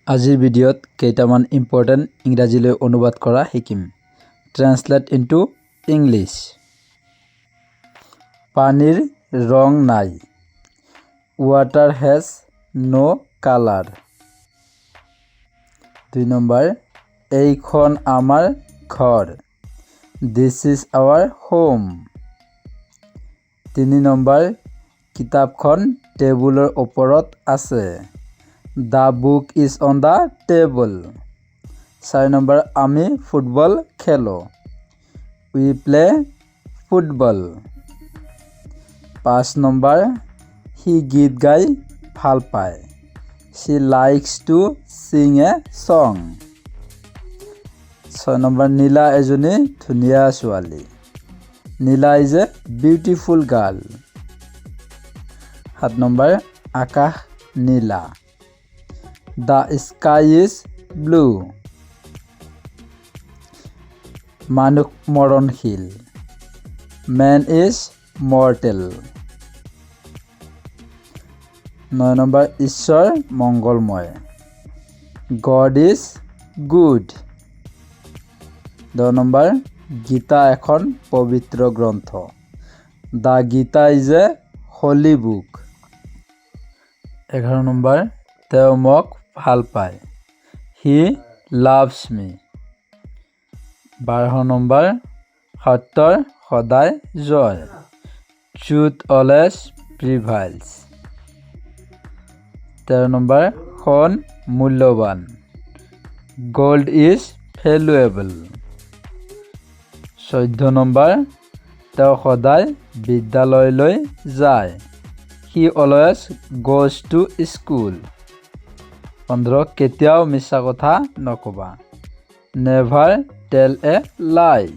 আজিৰ ভিডিঅ'ত কেইটামান ইম্পৰ্টেণ্ট ইংৰাজীলৈ অনুবাদ কৰা শিকিম। Translate into English. পানীৰ ৰং নাই। Water has no colour. 2 number, এইখন আমাৰ ঘৰ। This is our home. 3 number, কিতাপখন টেবুলৰ ওপৰত আছে। The book is on the table. 4 number, আমি ফুটবল খেলো। We play football. 5 নম্বৰ, সি গীত গাই ভাল পায়। She likes to sing a song. 6 number, নীলা এজনী ধুনীয়া ছোৱালী। নীলা is a beautiful girl. 7 number, আকাশ নীলা। The sky is blue. মানুহ মৰণশীল। Man is mortal. 9 নম্বৰ, ঈশ্বৰ মংগলময়। God is good. 10 number, Gita এখন পবিত্ৰ গ্ৰন্থ। The Gita is a holy book. 11 number, তেওঁ মোক ভাল পায়। He loves me. 12 নম্বৰ, সত্যৰ সদায় জয়। Truth always prevails. 13 নম্বৰ, সোণ মূল্যৱান। Gold is valuable. 14 নম্বৰ, তেওঁ সদায় বিদ্যালয়লৈ যায়। He always goes to school. 15, কেতিয়াও মিছা কথা নকবা। Never tell a lie.